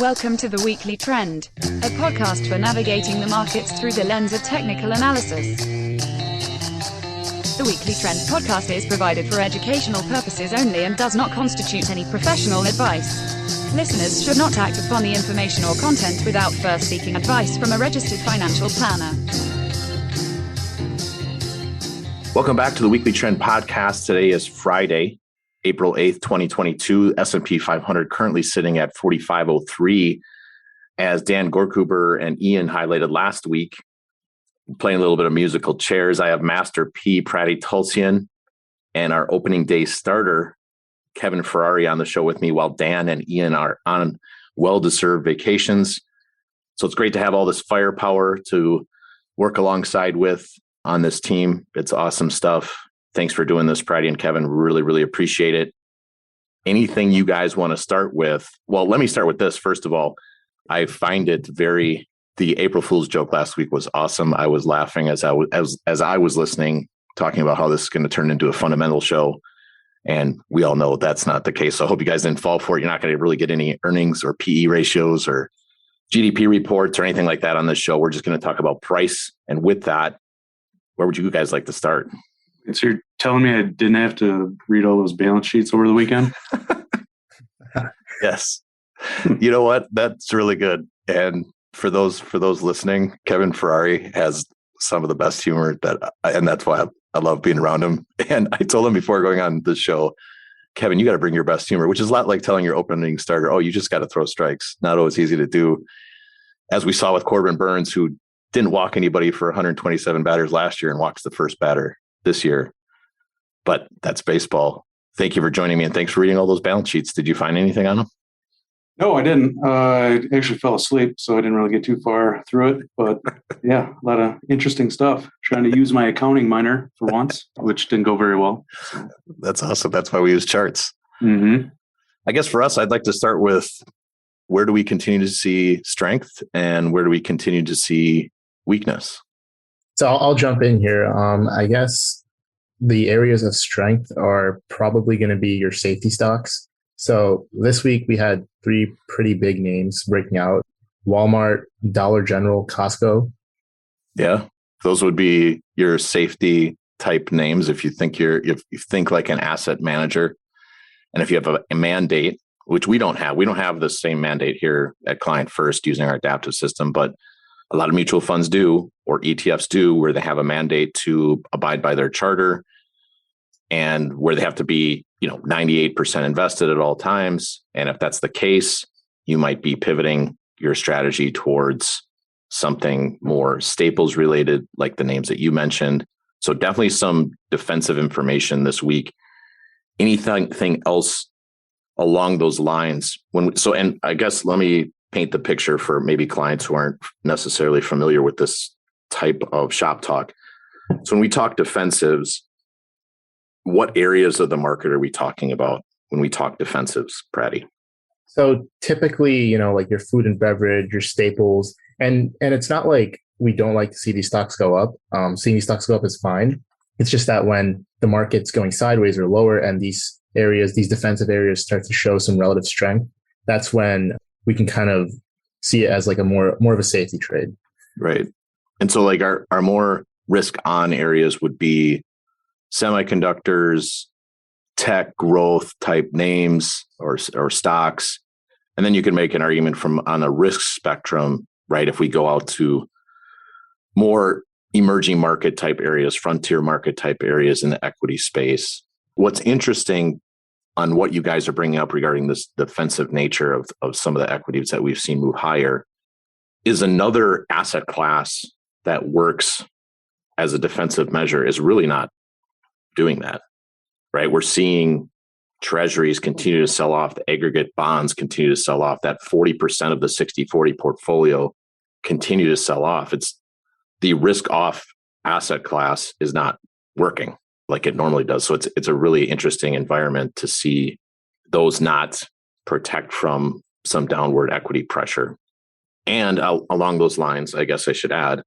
Welcome to The Weekly Trend, a podcast for navigating the markets through the lens of technical analysis. The Weekly Trend podcast is provided for educational purposes only and does not constitute any professional advice. Listeners should not act upon the information or content without first seeking advice from a registered financial planner. Welcome back to the Weekly Trend podcast. Today is Friday, April 8th, 2022. S&P 500 currently sitting at 4503. As Dan Gorkuber and Ian highlighted last week, playing a little bit of musical chairs, I have Master P, Pratty Tulsian, and our opening day starter, Kevin Ferrari, on the show with me while Dan and Ian are on well-deserved vacations. So it's great to have all this firepower to work alongside with on this team. It's awesome stuff. Thanks for doing this, Pratty and Kevin. Really, really appreciate it. Anything you guys want to start with? Well, let me start with this. First of all, I find it the April Fool's joke last week was awesome. I was laughing as I was listening, talking about how this is going to turn into a fundamental show. And we all know that's not the case. So I hope you guys didn't fall for it. You're not going to really get any earnings or PE ratios or GDP reports or anything like that on this show. We're just going to talk about price. And with that, where would you guys like to start? So you're telling me I didn't have to read all those balance sheets over the weekend? Yes. You know what? That's really good. And for those listening, Kevin Ferrari has some of the best humor and that's why I love being around him. And I told him before going on the show, Kevin, you got to bring your best humor, which is a lot like telling your opening starter, oh, you just got to throw strikes. Not always easy to do. As we saw with Corbin Burns, who didn't walk anybody for 127 batters last year and walks the first batter this year. But that's baseball. Thank you for joining me, and thanks for reading all those balance sheets. Did you find anything on them? No, I didn't. I actually fell asleep, so I didn't really get too far through it. But yeah, a lot of interesting stuff. Trying to use my accounting minor for once, which didn't go very well. That's awesome. That's why we use charts. Mm-hmm. I guess for us, I'd like to start with where do we continue to see strength and where do we continue to see weakness? So I'll jump in here. I guess the areas of strength are probably going to be your safety stocks. So this week we had three pretty big names breaking out: Walmart, Dollar General, Costco. Yeah, those would be your safety type names. If you think if you think like an asset manager, and if you have a mandate, which we don't have the same mandate here at Client First using our adaptive system, but a lot of mutual funds do, or ETFs do, where they have a mandate to abide by their charter and where they have to be, 98% invested at all times. And if that's the case, you might be pivoting your strategy towards something more staples related, like the names that you mentioned. So definitely some defensive information this week. Anything else along those lines? And I guess let me paint the picture for maybe clients who aren't necessarily familiar with this type of shop talk. So when we talk defensives, what areas of the market are we talking about when we talk defensives, Pratty? So typically, like your food and beverage, your staples, and it's not like we don't like to see these stocks go up. Seeing these stocks go up is fine. It's just that when the market's going sideways or lower and these defensive areas start to show some relative strength, that's when we can kind of see it as like a more of a safety trade. Right. And so like our more risk on areas would be semiconductors, tech growth type names or stocks. And then you can make an argument from on a risk spectrum, right? If we go out to more emerging market type areas, frontier market type areas in the equity space. What's interesting on what you guys are bringing up regarding this defensive nature of some of the equities that we've seen move higher is another asset class that works as a defensive measure is really not doing that, right? We're seeing treasuries continue to sell off, the aggregate bonds continue to sell off, that 40% of the 60-40 portfolio continue to sell off. It's the risk off asset class is not working like it normally does. So it's a really interesting environment to see those not protect from some downward equity pressure. And along those lines, I guess I should add,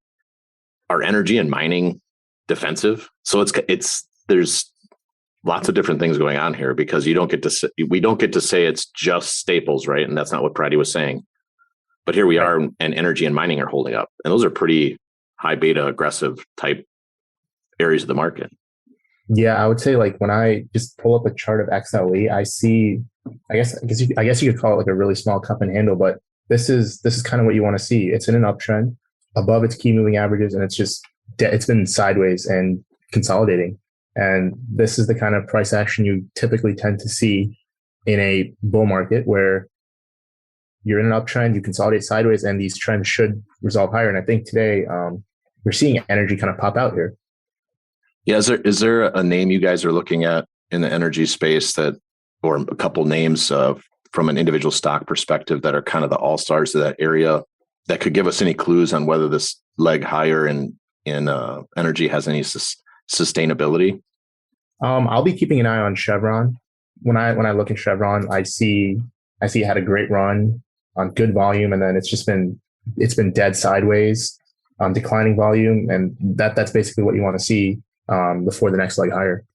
are energy and mining defensive? So there's lots of different things going on here because we don't get to say it's just staples, right? And that's not what Pratty was saying. But here we are, and energy and mining are holding up. And those are pretty high beta, aggressive type areas of the market. Yeah, I would say like when I just pull up a chart of XLE, I see, I guess you could call it like a really small cup and handle, but this is kind of what you want to see. It's in an uptrend above its key moving averages, and it's just it's been sideways and consolidating. And this is the kind of price action you typically tend to see in a bull market where you're in an uptrend, you consolidate sideways, and these trends should resolve higher. And I think today we're seeing energy kind of pop out here. Yeah, is there a name you guys are looking at in the energy space that, or a couple names from an individual stock perspective that are kind of the all-stars of that area that could give us any clues on whether this leg higher in energy has any sustainability? I'll be keeping an eye on Chevron. When I look at Chevron, I see it had a great run on good volume, and then it's been dead sideways, declining volume, and that's basically what you want to see before the next leg higher.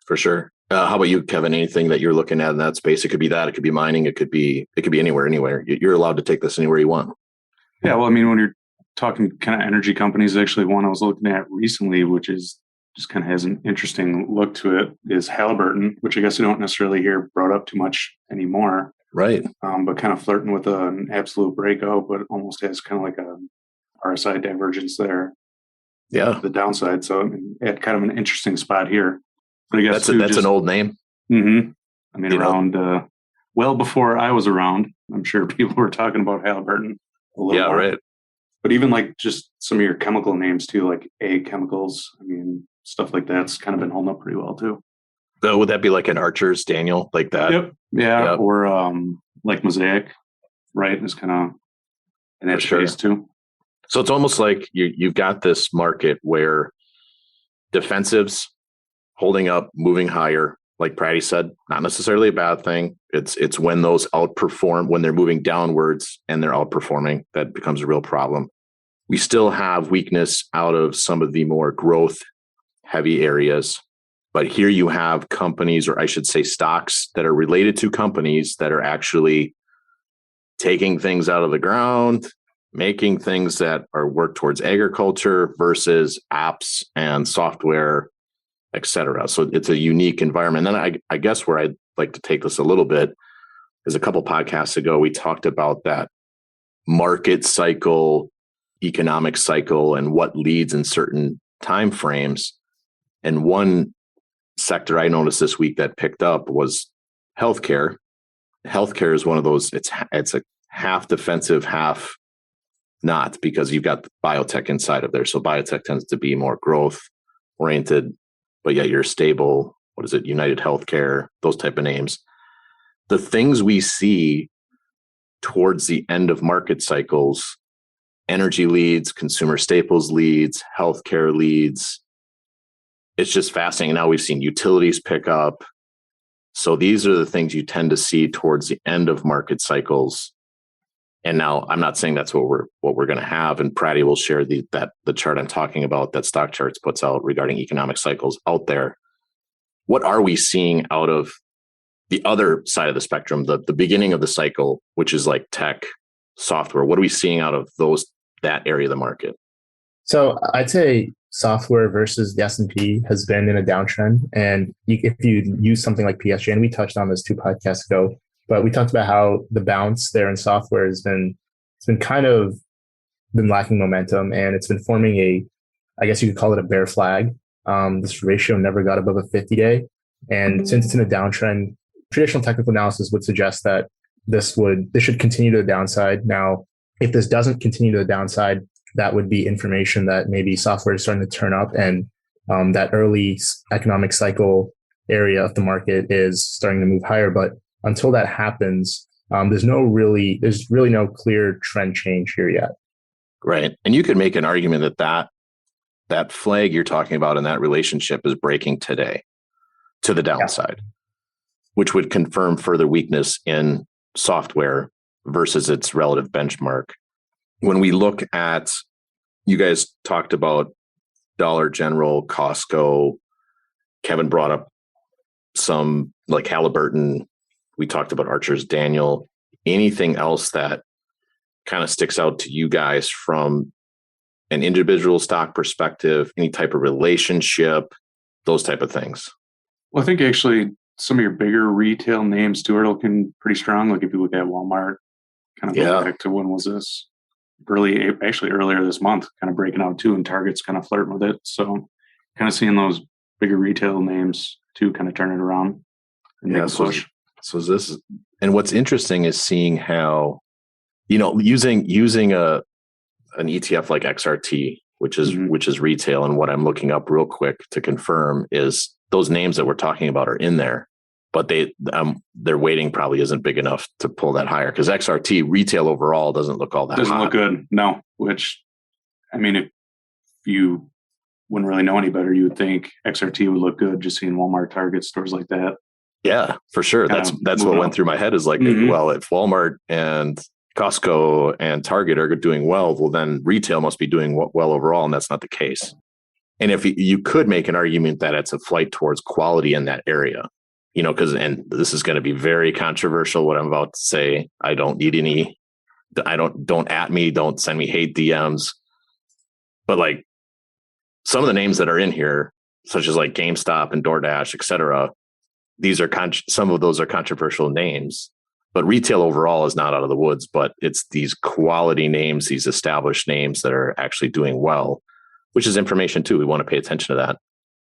For sure. How about you, Kevin? Anything that you're looking at in that space? It could be that. It could be mining. It could be anywhere. You're allowed to take this anywhere you want. Yeah. Well, I mean, when you're talking kind of energy companies, actually one I was looking at recently, which is just kind of has an interesting look to it, is Halliburton, which I guess you don't necessarily hear brought up too much anymore. Right. But kind of flirting with an absolute breakout, but almost has kind of like a RSI divergence there. Yeah. The downside. So I mean, at kind of an interesting spot here. But I guess that's an old name. Mm-hmm. I mean, around well before I was around, I'm sure people were talking about Halliburton a little more. Right. But even like just some of your chemical names too, like A chemicals. I mean, stuff like that's kind of been holding up pretty well too. So would that be like an Archer's Daniel, like that? Yep. Yeah. Yep. Or like Mosaic, right? It's kind of in that space too. So it's almost like you've got this market where defensives holding up, moving higher, like Pratty said, not necessarily a bad thing. It's when those outperform, when they're moving downwards and they're outperforming, that becomes a real problem. We still have weakness out of some of the more growth heavy areas, but here you have companies, or I should say stocks, that are related to companies that are actually taking things out of the ground, making things that are work towards agriculture versus apps and software, et cetera. So it's a unique environment. And then I guess where I'd like to take this a little bit is a couple podcasts ago, we talked about that market cycle, economic cycle, and what leads in certain time frames. And one sector I noticed this week that picked up was healthcare. Healthcare is one of those, it's a half defensive, half not, because you've got biotech inside of there. So biotech tends to be more growth oriented, but yet you're stable. What is it? United Healthcare, those type of names. The things we see towards the end of market cycles, energy leads, consumer staples leads, healthcare leads. It's just fascinating. Now we've seen utilities pick up. So these are the things you tend to see towards the end of market cycles. And now I'm not saying that's what we're going to have. And Pratty will share the chart I'm talking about that Stock Charts puts out regarding economic cycles out there. What are we seeing out of the other side of the spectrum, the beginning of the cycle, which is like tech, software? What are we seeing out of that area of the market? So I'd say software versus the S&P has been in a downtrend. And if you use something like PSG, and we touched on this 2 podcasts ago, but we talked about how the bounce there in software it's been kind of been lacking momentum, and it's been forming I guess you could call it a bear flag. This ratio never got above a 50-day. And since it's in a downtrend, traditional technical analysis would suggest that this should continue to the downside. Now, if this doesn't continue to the downside, that would be information that maybe software is starting to turn up, and that early economic cycle area of the market is starting to move higher. But until that happens, there's really no clear trend change here yet. Right. And you could make an argument that flag you're talking about in that relationship is breaking today to the downside, which would confirm further weakness in software versus its relative benchmark. When we look at, you guys talked about Dollar General, Costco, Kevin brought up some like Halliburton. We talked about Archer's Daniel. Anything else that kind of sticks out to you guys from an individual stock perspective, any type of relationship, those type of things? Well, I think actually some of your bigger retail names too are looking pretty strong. Like if you look at Walmart, kind of go back to when was this? Earlier this month, kind of breaking out too, and Target's kind of flirting with it. So kind of seeing those bigger retail names too kind of turn it around and make a push. So this is, and what's interesting is seeing how, using an ETF like XRT, which is retail, and what I'm looking up real quick to confirm is those names that we're talking about are in there, but their weighting probably isn't big enough to pull that higher, because XRT retail overall doesn't look all that doesn't hot. Look good. No, which, I mean, if you wouldn't really know any better, you would think XRT would look good just seeing Walmart, Target, stores like that. Yeah, for sure. That's what went through my head is like, well, if Walmart and Costco and Target are doing well then retail must be doing well overall, and that's not the case. And if you could make an argument that it's a flight towards quality in that area, because, and this is going to be very controversial, what I'm about to say. I don't need any, don't at me, don't send me hate DMs. But like some of the names that are in here, such as like GameStop and DoorDash, et cetera, some of those are controversial names. But retail overall is not out of the woods, but it's these quality names, these established names that are actually doing well, which is information too. We want to pay attention to that.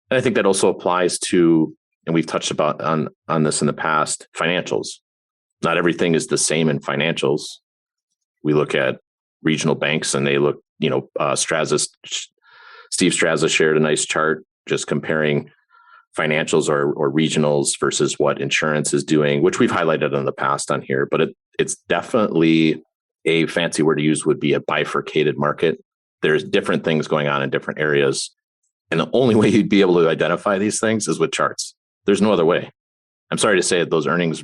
And I think that also applies to, and we've touched about on this in the past, financials. Not everything is the same in financials. We look at regional banks and they look, Steve Straza shared a nice chart just comparing financials or regionals versus what insurance is doing, which we've highlighted in the past on here, but it's definitely, a fancy word to use would be a bifurcated market. There's different things going on in different areas. And the only way you'd be able to identify these things is with charts. There's no other way. I'm sorry to say it, those earnings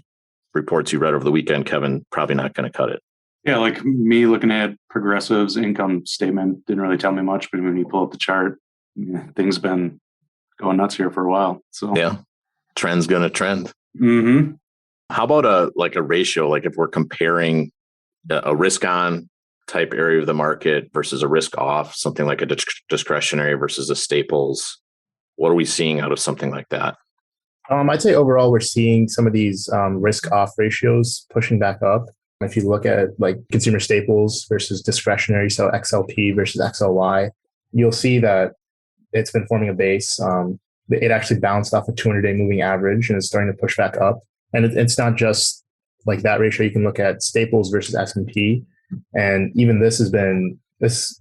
reports you read over the weekend, Kevin, probably not going to cut it. Yeah, like me looking at Progressive's income statement didn't really tell me much, but when you pull up the chart, things been going nuts here for a while. So yeah, trend's going to trend. Mm-hmm. How about a ratio? Like if we're comparing a risk on type area of the market versus a risk off, something like a discretionary versus a staples, what are we seeing out of something like that? I'd say overall, we're seeing some of these risk off ratios pushing back up. If you look at like consumer staples versus discretionary, so XLP versus XLY, you'll see that it's been forming a base. It actually bounced off a 200-day moving average and is starting to push back up. And it's not just like that ratio. You can look at staples versus S&P. And even this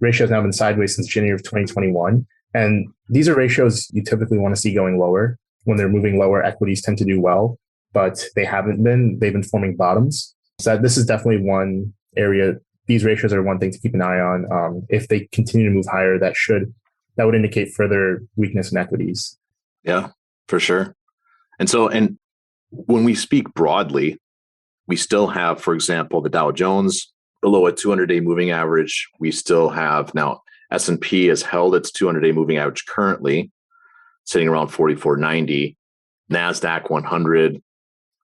ratio has now been sideways since January of 2021. And these are ratios you typically want to see going lower. When they're moving lower, equities tend to do well, but they haven't been. They've been forming bottoms. So this is definitely one area. These ratios are one thing to keep an eye on. If they continue to move higher, that would indicate further weakness in equities. Yeah, for sure. And when we speak broadly, we still have, for example, the Dow Jones below a 200-day moving average. We still have now S&P has held its 200-day moving average currently, sitting around 4490. NASDAQ 100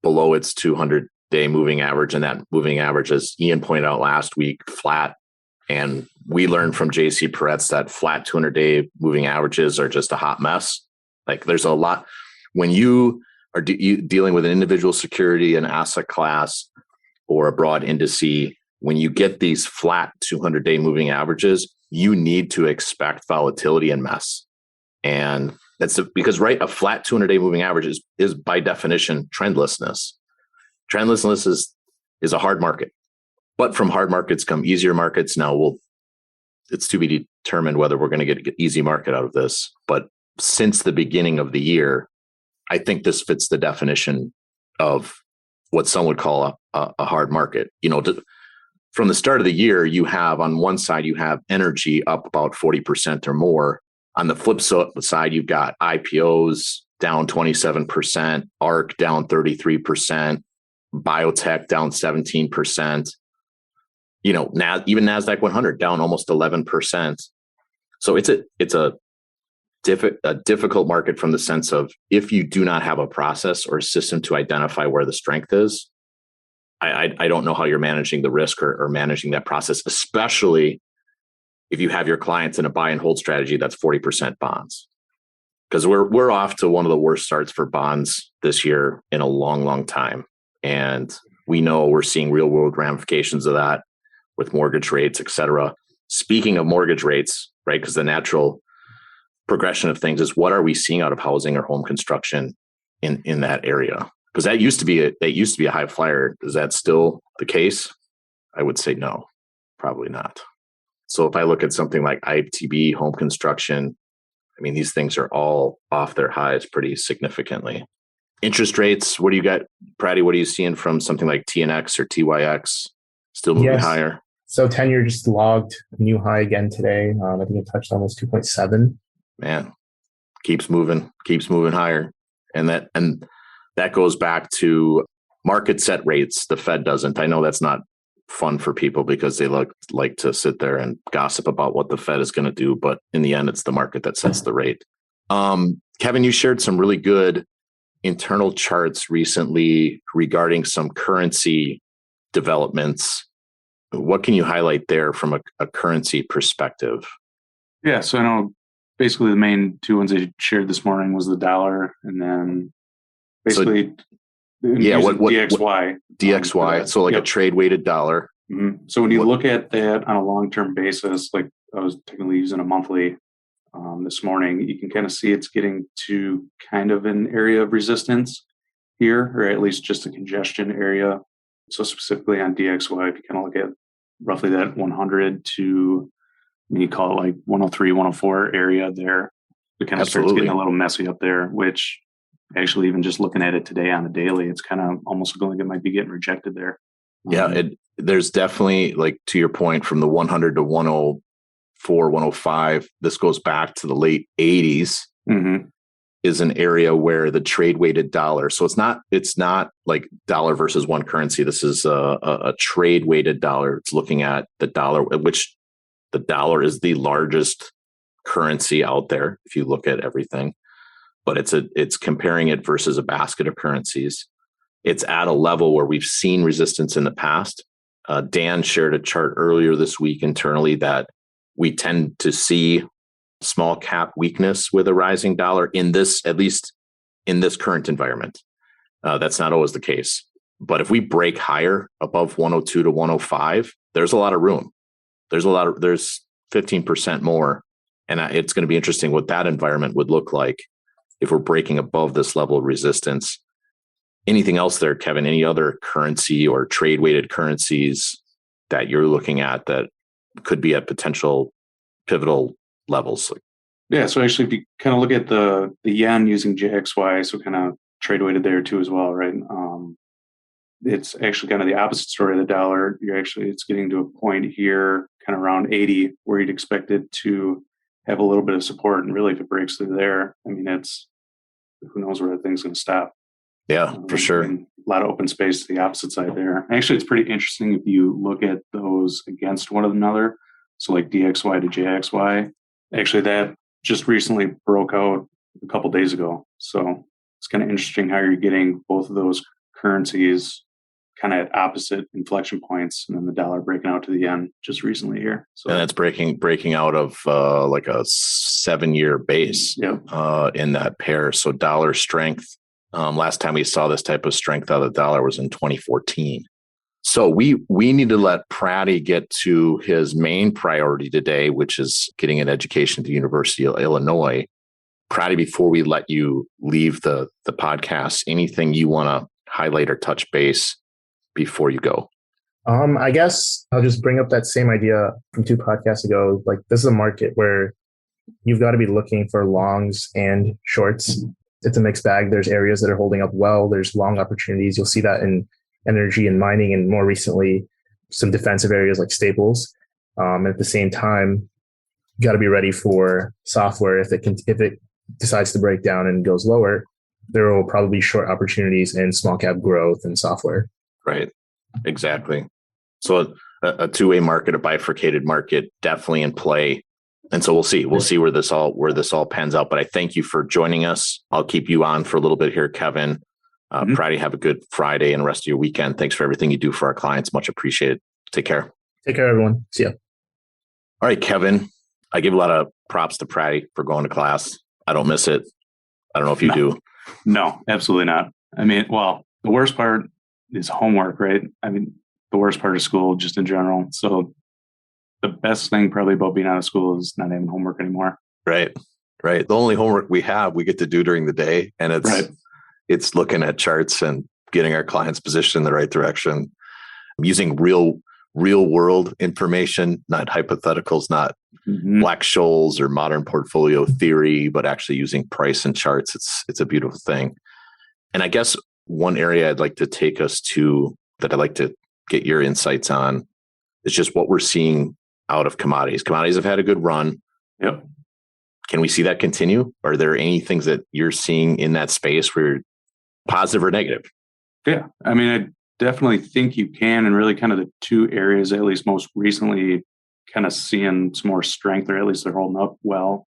below its 200-day moving average. And that moving average, as Ian pointed out last week, flat. And we learned from JC Peretz that flat 200-day moving averages are just a hot mess. Like there's a lot when you are dealing with an individual security, an asset class, or a broad indice. When you get these flat 200-day moving averages, you need to expect volatility and mess. And that's because a flat 200-day moving average is by definition trendlessness. Trendlessness is a hard market, but from hard markets come easier markets. Now it's to be determined whether we're going to get an easy market out of this. But since the beginning of the year, I think this fits the definition of what some would call a hard market. From the start of the year, you have on one side, you have energy up about 40% or more. On the flip side, you've got IPOs down 27%, ARC down 33%, biotech down 17%. Even NASDAQ 100 down almost 11%. So it's a difficult market from the sense of if you do not have a process or a system to identify where the strength is, I don't know how you're managing the risk or managing that process, especially if you have your clients in a buy and hold strategy that's 40% bonds. Because we're off to one of the worst starts for bonds this year in a long, long time. And we know we're seeing real world ramifications of that with mortgage rates, et cetera. Speaking of mortgage rates, right? Because the natural progression of things is what are we seeing out of housing or home construction in that area? Because that used to be a high flyer. Is that still the case? I would say no, probably not. So if I look at something like IFTB, home construction, I mean, these things are all off their highs pretty significantly. Interest rates, what do you got, Pratty? What are you seeing from something like TNX or TYX? Still moving higher? So 10-year just logged a new high again today. I think it touched almost 2.7. Man, keeps moving higher. And that goes back to market set rates. The Fed doesn't. I know that's not fun for people because they like to sit there and gossip about what the Fed is going to do. But in the end, it's the market that sets the rate. Kevin, you shared some really good internal charts recently regarding some currency developments. What can you highlight there from a currency perspective? Yeah, so I know basically the main two ones I shared this morning was the dollar and then basically DXY. DXY, so like a trade-weighted dollar. Mm-hmm. So when you look at that on a long-term basis, like I was technically using a monthly this morning, you can kind of see it's getting to kind of an area of resistance here, or at least just a congestion area. So specifically on DXY, if you kind of look at roughly that 100 to, you call it like 103, 104 area there, it kind of starts getting a little messy up there, which actually even just looking at it today on the daily, it's kind of almost looking like it might be getting rejected there. Yeah, there's definitely, like to your point, from the 100 to 104, 105, this goes back to the late 80s, is an area where the trade weighted dollar. So it's not like dollar versus one currency. This is a trade weighted dollar. It's looking at the dollar, which the dollar is the largest currency out there if you look at everything. But it's comparing it versus a basket of currencies. It's at a level where we've seen resistance in the past. Dan shared a chart earlier this week internally that we tend to see small cap weakness with a rising dollar in this, at least in this current environment. That's not always the case. But if we break higher above 102 to 105, there's a lot of room. There's 15% more. And it's going to be interesting what that environment would look like if we're breaking above this level of resistance. Anything else there, Kevin? Any other currency or trade weighted currencies that you're looking at that could be at potential pivotal levels? Yeah, so actually, if you kind of look at the yen using JXY, so kind of trade weighted there too as well, right? It's actually kind of the opposite story of the dollar. It's getting to a point here, kind of around 80, where you'd expect it to have a little bit of support. And really, if it breaks through there, I mean, who knows where that thing's going to stop. Yeah, for sure. A lot of open space to the opposite side there. Actually, it's pretty interesting if you look at those against one another. So like DXY to JXY, actually that just recently broke out a couple days ago. So it's kind of interesting how you're getting both of those currencies kind of at opposite inflection points, and then the dollar breaking out to the yen just recently here. So, and that's breaking out of like a 7-year base in that pair. So dollar strength. Last time we saw this type of strength out of the dollar was in 2014. So we need to let Pratty get to his main priority today, which is getting an education at the University of Illinois. Pratty, before we let you leave the podcast, anything you want to highlight or touch base before you go? I guess I'll just bring up that same idea from 2 podcasts ago. Like, this is a market where you've got to be looking for longs and shorts. It's a mixed bag. There's areas that are holding up well. There's long opportunities. You'll see that in energy and mining, and more recently, some defensive areas like staples. At the same time, you got to be ready for software. If it decides to break down and goes lower, there will probably be short opportunities in small cap growth and software. Right. Exactly. So a two-way market, a bifurcated market, definitely in play. And so we'll see where this all pans out. But I thank you for joining us. I'll keep you on for a little bit here, Kevin. Pratty, have a good Friday and rest of your weekend. Thanks for everything you do for our clients. Much appreciated. Take care. Take care, everyone. See ya. All right, Kevin. I give a lot of props to Pratty for going to class. I don't miss it. I don't know if you do. No, absolutely not. I mean, well, the worst part is homework, right? I mean, the worst part of school just in general. So the best thing probably about being out of school is not having homework anymore. Right. The only homework we have, we get to do during the day. And it's looking at charts and getting our clients positioned in the right direction, using real world information, not hypotheticals, not Black-Scholes or modern portfolio theory, but actually using price and charts. It's a beautiful thing. And I guess one area I'd like to take us to that I'd like to get your insights on is just what we're seeing out of commodities. Commodities have had a good run. Yep. Can we see that continue? Are there any things that you're seeing in that space where positive or negative? Yeah. I mean, I definitely think you can. And really kind of the two areas, at least most recently, kind of seeing some more strength, or at least they're holding up well,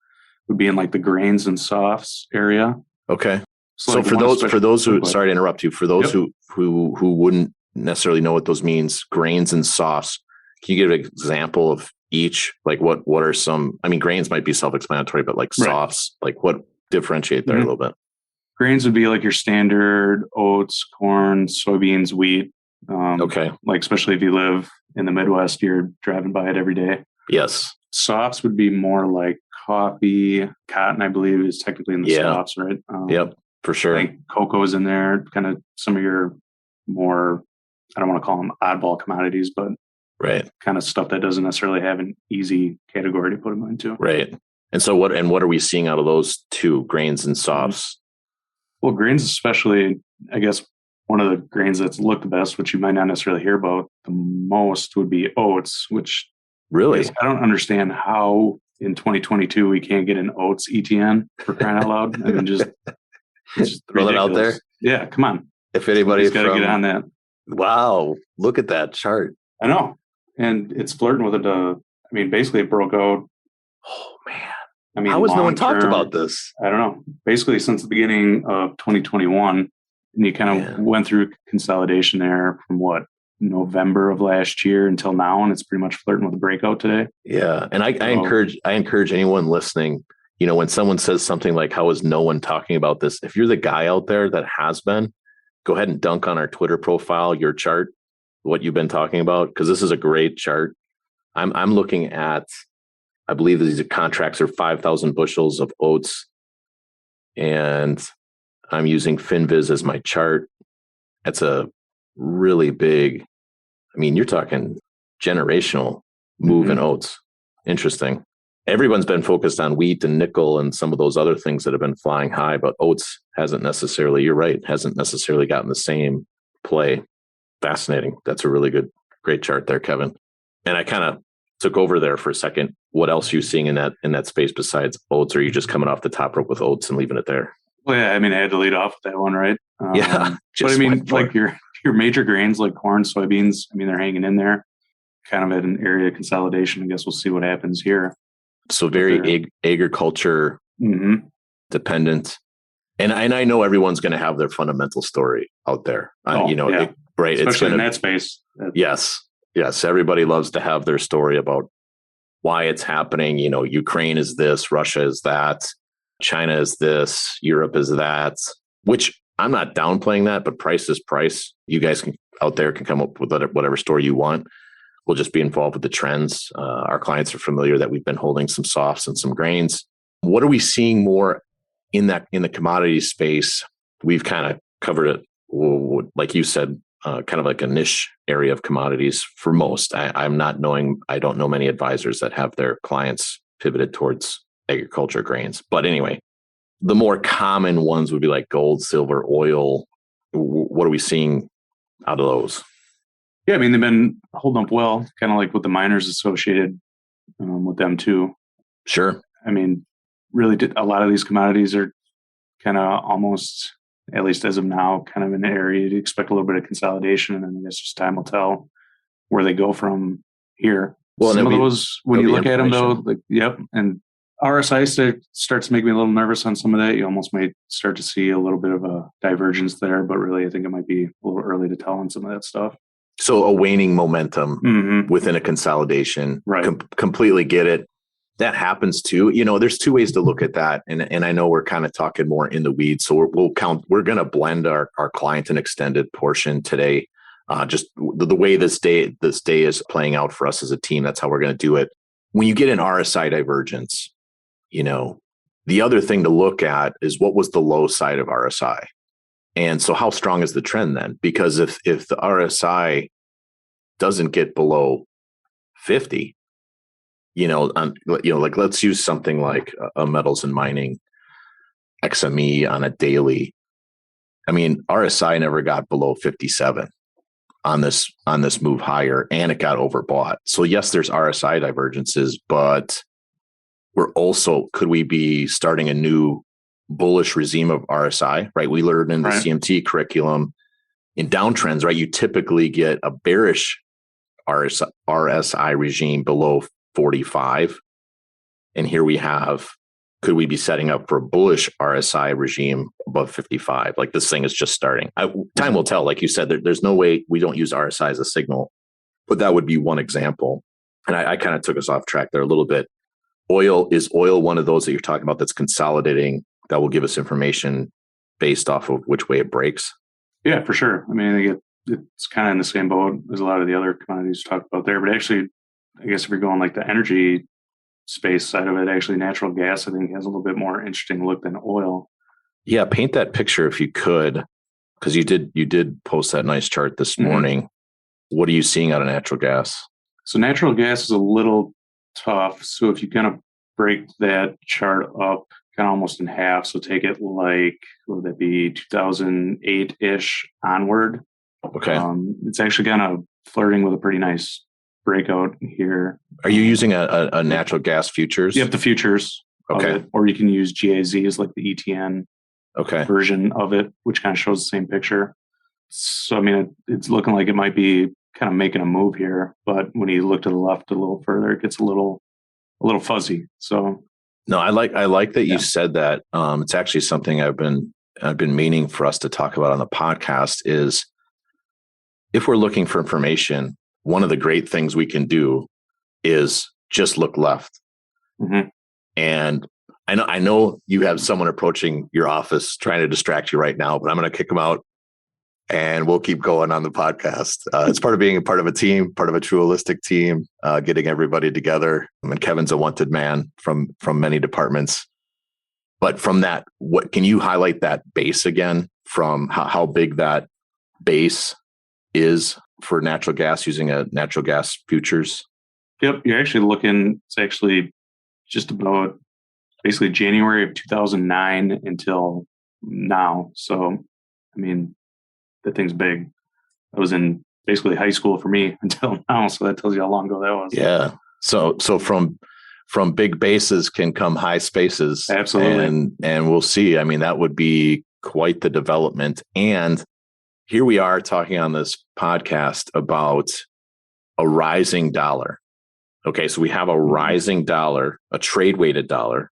would be in like the grains and softs area. Okay. So for those who, sorry to interrupt you, for those who wouldn't necessarily know what those means, grains and softs, can you give an example of each? Like what are some, I mean, grains might be self-explanatory, but like softs, like what differentiate there a little bit? Grains would be like your standard oats, corn, soybeans, wheat. Okay. Like, especially if you live in the Midwest, you're driving by it every day. Yes. Softs would be more like coffee, cotton, I believe is technically in the softs, right? Yep, for sure. I think cocoa's in there, kind of some of your more, I don't want to call them oddball commodities, but kind of stuff that doesn't necessarily have an easy category to put them into. Right. And so what are we seeing out of those two, grains and softs? Well, grains, especially, I guess one of the grains that's looked the best, which you might not necessarily hear about the most, would be oats, which really, I don't understand how in 2022 we can't get an oats ETN for crying out loud. I mean, just throw that out there. Yeah, come on. If anybody's got to get on that. Wow, look at that chart. I know, and it's flirting with it. I mean, basically, it broke out. Oh man. I mean, how has no one talked about this? I don't know. Basically, since the beginning of 2021, and you kind of went through consolidation there from November of last year until now, and it's pretty much flirting with a breakout today. Yeah, and I encourage anyone listening. You know, when someone says something like, "How is no one talking about this?" If you're the guy out there that has been, go ahead and dunk on our Twitter profile your chart, what you've been talking about, because this is a great chart. I'm looking at. I believe these contracts are 5,000 bushels of oats, and I'm using FinViz as my chart. That's a really big, I mean, you're talking generational move in oats. Interesting. Everyone's been focused on wheat and nickel and some of those other things that have been flying high, but oats hasn't necessarily, you're right, hasn't necessarily gotten the same play. Fascinating. That's a really great chart there, Kevin. And I kind of took over there for a second. What else are you seeing in that space besides oats? Or are you just coming off the top rope with oats and leaving it there? Well, yeah, I mean, I had to lead off with that one, right? Yeah. But I mean, like your major grains like corn, soybeans, I mean, they're hanging in there kind of at an area of consolidation. I guess we'll see what happens here. So very agriculture dependent. And I know everyone's going to have their fundamental story out there. Right. Especially it's in that space. Yes. Everybody loves to have their story about why it's happening. You know, Ukraine is this, Russia is that, China is this, Europe is that, which I'm not downplaying that, but price is price. You guys out there can come up with whatever story you want. We'll just be involved with the trends. Our clients are familiar that we've been holding some softs and some grains. What are we seeing more in the commodity space? We've kind of covered it, like you said, kind of like a niche area of commodities for most. I don't know many advisors that have their clients pivoted towards agriculture grains. But anyway, the more common ones would be like gold, silver, oil. What are we seeing out of those? Yeah, I mean, they've been holding up well, kind of like with the miners associated with them too. Sure. I mean, really, a lot of these commodities are kind of almost, at least as of now, kind of in the area to expect a little bit of consolidation, and then I guess just time will tell where they go from here. Well, some of those, when you look at them though, like, and RSI starts to make me a little nervous on some of that. You almost might start to see a little bit of a divergence there, but really I think it might be a little early to tell on some of that stuff. So a waning momentum within a consolidation. Right. Completely get it. That happens too. There's two ways to look at that. And I know we're kind of talking more in the weeds. So we're going to blend our client and extended portion today. Just the way this day is playing out for us as a team. That's how we're going to do it. When you get an RSI divergence, the other thing to look at is what was the low side of RSI. And so how strong is the trend then? Because if the RSI doesn't get below 50, like let's use something like a metals and mining XME on a daily. I mean, RSI never got below 57 on this move higher, and it got overbought. So yes, there's RSI divergences, but could we be starting a new bullish regime of RSI, right? We learned in the CMT curriculum in downtrends, right? You typically get a bearish RSI regime below 45. And here we have, could we be setting up for a bullish RSI regime above 55? Like this thing is just starting. Time will tell. Like you said, there's no way we don't use RSI as a signal, but that would be one example. And I kind of took us off track there a little bit. Is oil one of those that you're talking about that's consolidating that will give us information based off of which way it breaks? Yeah, for sure. I mean, it's kind of in the same boat as a lot of the other commodities you talked about there. But actually, I guess if you're going like the energy space side of it, actually natural gas, I think, has a little bit more interesting look than oil. Yeah, paint that picture if you could, because you did post that nice chart this morning. What are you seeing out of natural gas? So natural gas is a little tough. So if you kind of break that chart up kind of almost in half, so take it like, what would that be, 2008-ish onward. Okay. It's actually kind of flirting with a pretty nice breakout here. Are you using a natural gas futures? You have the futures. Okay. Or you can use GAZ as like the ETN version of it, which kind of shows the same picture. So, I mean, it's looking like it might be kind of making a move here, but when you look to the left a little further, it gets a little fuzzy. So no, I like that you said that. It's actually something I've been meaning for us to talk about on the podcast is if we're looking for information, one of the great things we can do is just look left. And I know you have someone approaching your office trying to distract you right now, but I'm going to kick them out and we'll keep going on the podcast. It's part of being a part of a team, part of a true holistic team, getting everybody together. I mean, Kevin's a wanted man from many departments. But from that, what can you highlight that base again from how big that base is for natural gas using a natural gas futures? Yep. You're actually looking, it's actually just about basically January of 2009 until now. So, I mean, that thing's big. I was in basically high school for me until now. So that tells you how long ago that was. Yeah. So from big bases can come high spaces. Absolutely. And we'll see. I mean, that would be quite the development. And here we are talking on this podcast about a rising dollar. Okay. So we have a rising dollar, a trade weighted dollar.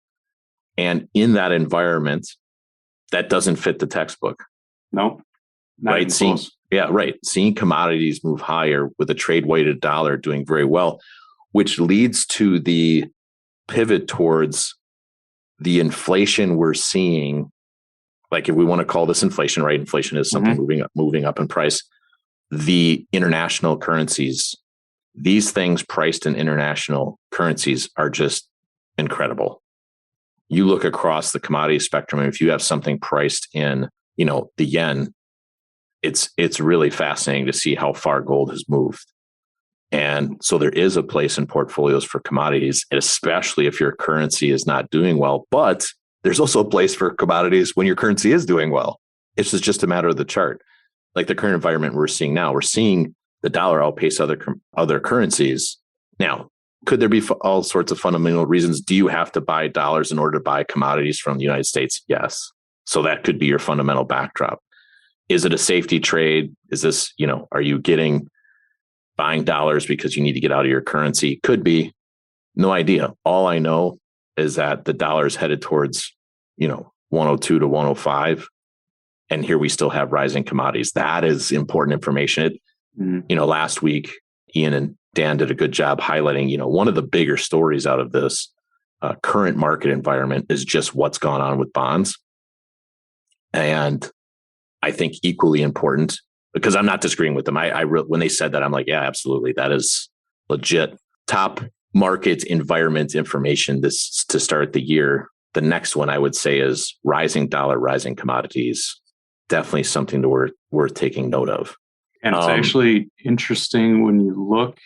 And in that environment, that doesn't fit the textbook. Nope. Right. Seeing commodities move higher with a trade weighted dollar doing very well, which leads to the pivot towards the inflation we're seeing. Like if we want to call this inflation, right? Inflation is something moving up in price. The international currencies, these things priced in international currencies are just incredible. You look across the commodity spectrum, and if you have something priced in, the yen, it's really fascinating to see how far gold has moved. And so there is a place in portfolios for commodities, especially if your currency is not doing well. But there's also a place for commodities when your currency is doing well. It's just a matter of the chart. Like the current environment we're seeing now, we're seeing the dollar outpace other currencies. Now, could there be all sorts of fundamental reasons? Do you have to buy dollars in order to buy commodities from the United States? Yes. So that could be your fundamental backdrop. Is it a safety trade? Is this, are you buying dollars because you need to get out of your currency? Could be. No idea. All I know is that the dollar is headed towards, 102 to 105. And here we still have rising commodities. That is important information. Last week, Ian and Dan did a good job highlighting, one of the bigger stories out of this current market environment is just what's gone on with bonds. And I think equally important, because I'm not disagreeing with them. When they said that, I'm like, yeah, absolutely. That is legit. Top market environment information this to start the year. The next one I would say is rising dollar, rising commodities. Definitely something worth taking note of. And it's actually interesting when you look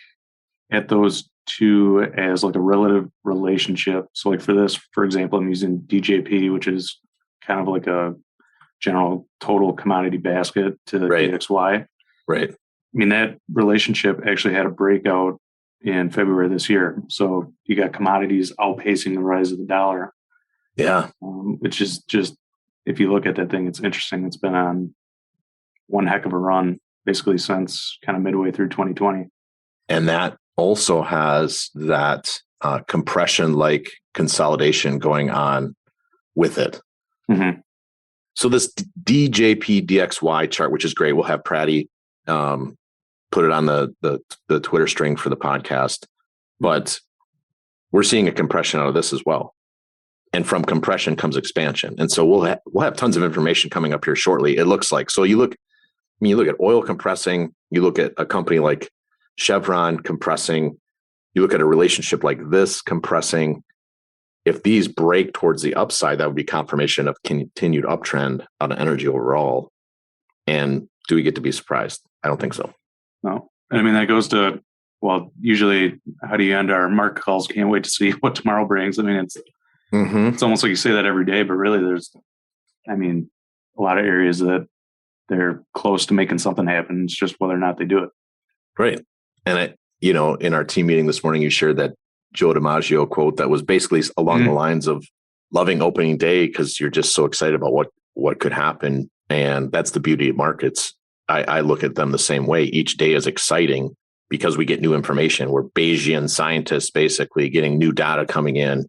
at those two as like a relative relationship. So like for example, I'm using DJP, which is kind of like a general total commodity basket to DXY. Right. I mean, that relationship actually had a breakout in February this year. So you got commodities outpacing the rise of the dollar. Yeah. Which is just, if you look at that thing, it's interesting. It's been on one heck of a run basically since kind of midway through 2020. And that also has that compression-like consolidation going on with it. Mm-hmm. So this DJP DXY chart, which is great, we'll have Pratty put it on the Twitter string for the podcast. But we're seeing a compression out of this as well. And from compression comes expansion. And so we'll have tons of information coming up here shortly. It looks like. So you look at oil compressing, you look at a company like Chevron compressing, you look at a relationship like this compressing. If these break towards the upside, that would be confirmation of continued uptrend on energy overall. And do we get to be surprised? I don't think so. No. I mean, that goes to, usually how do you end our market calls? Can't wait to see what tomorrow brings. I mean, it's almost like you say that every day, but really there's a lot of areas that they're close to making something happen. It's just whether or not they do it. Right. And in our team meeting this morning, you shared that Joe DiMaggio quote that was basically along the lines of loving opening day because you're just so excited about what could happen. And that's the beauty of markets. I look at them the same way. Each day is exciting because we get new information. We're Bayesian scientists basically getting new data coming in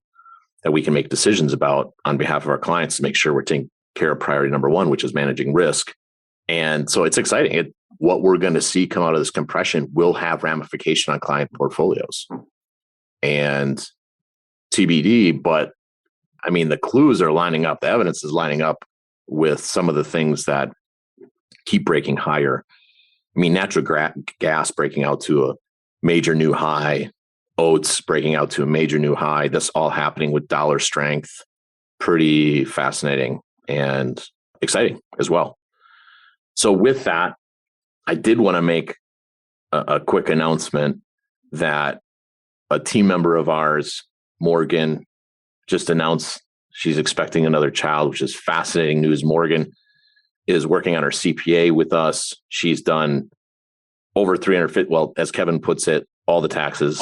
that we can make decisions about on behalf of our clients to make sure we're taking care of priority number one, which is managing risk. And so it's exciting. What we're going to see come out of this compression will have ramification on client portfolios. And TBD, but the clues are lining up. The evidence is lining up with some of the things that keep breaking higher. Natural gas breaking out to a major new high, oats breaking out to a major new high. This all happening with dollar strength. Pretty fascinating and exciting as well. So with that, I did want to make a quick announcement that a team member of ours, Morgan, just announced she's expecting another child, which is fascinating news. Morgan is working on her CPA with us. She's done over 350, as Kevin puts it, all the taxes.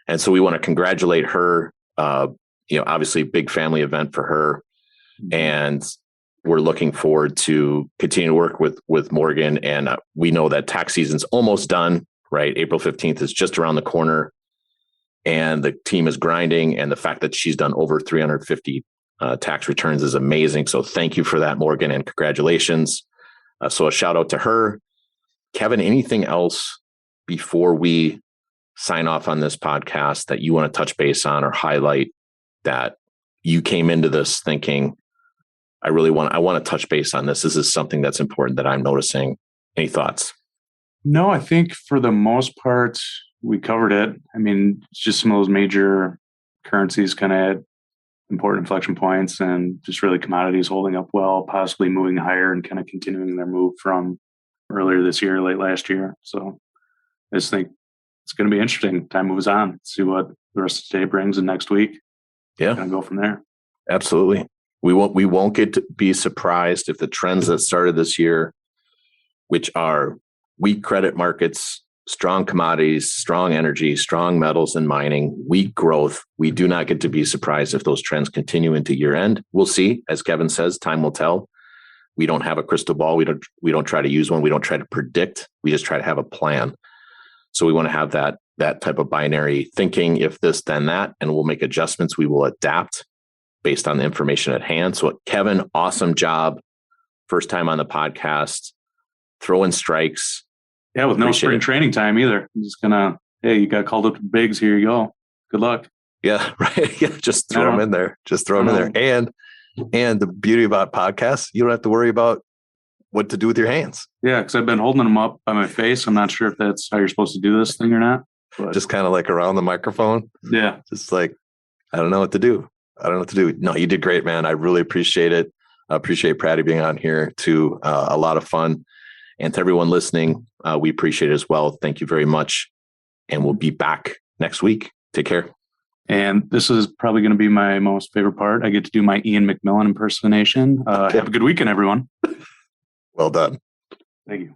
And so we want to congratulate her. Obviously big family event for her. And we're looking forward to continue to work with Morgan. And we know that tax season's almost done, right? April 15th is just around the corner. And the team is grinding. And the fact that she's done over 350 tax returns is amazing. So thank you for that, Morgan, and congratulations. So a shout out to her. Kevin, anything else before we sign off on this podcast that you want to touch base on or highlight that you came into this thinking, I want to touch base on this. This is something that's important that I'm noticing. Any thoughts? No, I think for the most part, we covered it. Just some of those major currencies kind of had important inflection points and just really commodities holding up well, possibly moving higher and kind of continuing their move from earlier this year, late last year. So I just think it's going to be interesting. Time moves on. See what the rest of today brings in next week. Yeah. Going to go from there. Absolutely. We won't get to be surprised if the trends that started this year, which are weak credit markets, strong commodities, strong energy, strong metals and mining, weak growth, we do not get to be surprised if those trends continue into year end. We'll see. As Kevin says, time will tell. We don't have a crystal ball. We don't try to use one. We don't try to predict. We just try to have a plan. So we want to have that that type of binary thinking, if this, then that, and we'll make adjustments. We will adapt based on the information at hand. So Kevin, awesome job. First time on the podcast, throwing strikes. Yeah, with no spring training time either. I'm just gonna, hey, you got called up to bigs. Here you go. Good luck. Yeah, right. Yeah, just throw them in there. Just throw them in there. And the beauty about podcasts, you don't have to worry about what to do with your hands. Yeah, because I've been holding them up by my face. I'm not sure if that's how you're supposed to do this thing or not. But just kind of like around the microphone. Yeah. Just like, I don't know what to do. No, you did great, man. I really appreciate it. I appreciate Pratty being on here too. A lot of fun. And to everyone listening, we appreciate it as well. Thank you very much. And we'll be back next week. Take care. And this is probably going to be my most favorite part. I get to do my Ian McMillan impersonation. Have a good weekend, everyone. Well done. Thank you.